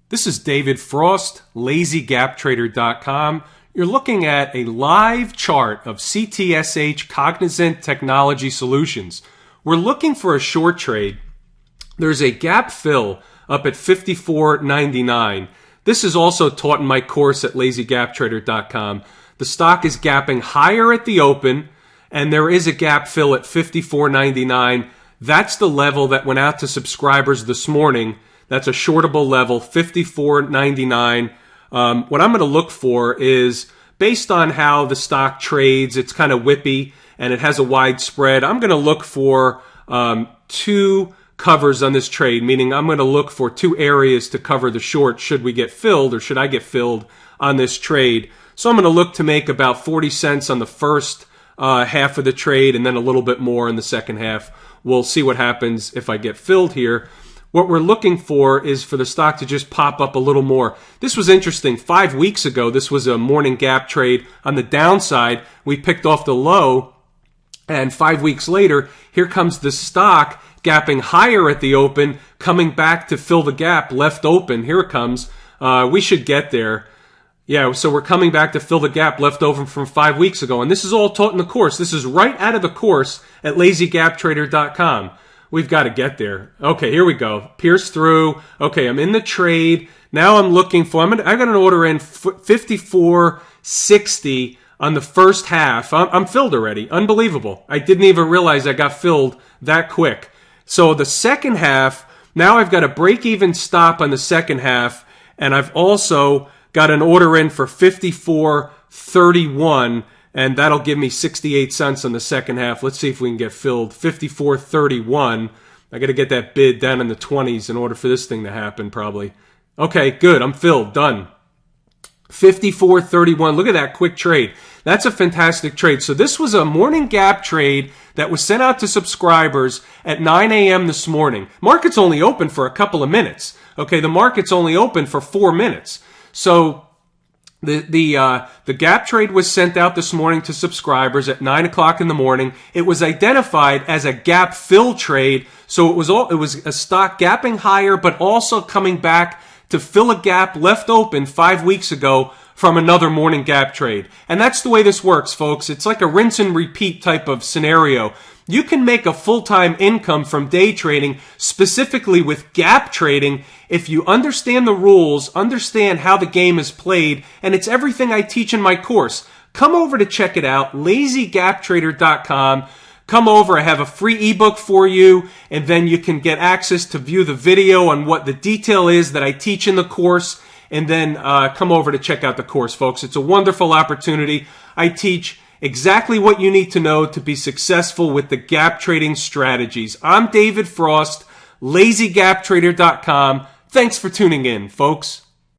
This is David Frost, LazyGapTrader.com. You're looking at a live chart of CTSH Cognizant Technology Solutions. We're looking for a short trade. There's a gap fill up at $54.99. This is also taught in my course at LazyGapTrader.com. The stock is gapping higher at the open, and there is a gap fill at $54.99. That's the level that went out to subscribers this morning. That's a shortable level, $54.99. What I'm going to look for is, based on how the stock trades, it's kind of whippy and it has a wide spread. I'm going to look for two covers on this trade, meaning I'm going to look for two areas to cover the short should we get filled or should I get filled on this trade. So I'm going to look to make about 40 cents on the first half of the trade and then a little bit more in the second half. We'll see what happens if I get filled here. What we're looking for is for the stock to just pop up a little more. This was interesting. 5 weeks ago, this was a morning gap trade. On the downside, we picked off the low, and 5 weeks later, here comes the stock gapping higher at the open, coming back to fill the gap left open. Here it comes. We should get there. Yeah, so we're coming back to fill the gap left over from 5 weeks ago, and this is all taught in the course. This is right out of the course at LazyGapTrader.com. We've got to get there. Okay, here we go. Pierce through. Okay, I'm in the trade. Now I'm looking for, I got an order in 54.60 on the first half. I'm filled already. Unbelievable. I didn't even realize I got filled that quick. So the second half, now I've got a break-even stop on the second half, and I've also got an order in for 54.31, and that'll give me 68 cents on the second half. Let's see if we can get filled. 54.31. I got to get that bid down in the 20s in order for this thing to happen, probably. Okay, good. I'm filled. Done. 54.31. Look at that quick trade. That's a fantastic trade. So this was a morning gap trade that was sent out to subscribers at 9 a.m. this morning. Market's only open for a couple of minutes. Okay, the market's only open for 4 minutes. So the gap trade was sent out this morning to subscribers at 9 o'clock in the morning. It was identified as a gap fill trade, so it was a stock gapping higher, but also coming back to fill a gap left open 5 weeks ago from another morning gap trade. And that's the way this works, folks. It's like a rinse and repeat type of scenario. You can make a full-time income from day trading, specifically with gap trading, if you understand the rules, understand how the game is played, and it's everything I teach in my course. Come over to check it out, LazyGapTrader.com. Come over, I have a free ebook for you, and then you can get access to view the video on what the detail is that I teach in the course, and then come over to check out the course, folks. It's a wonderful opportunity. I teach exactly what you need to know to be successful with the gap trading strategies. I'm David Frost, LazyGapTrader.com. Thanks for tuning in, folks.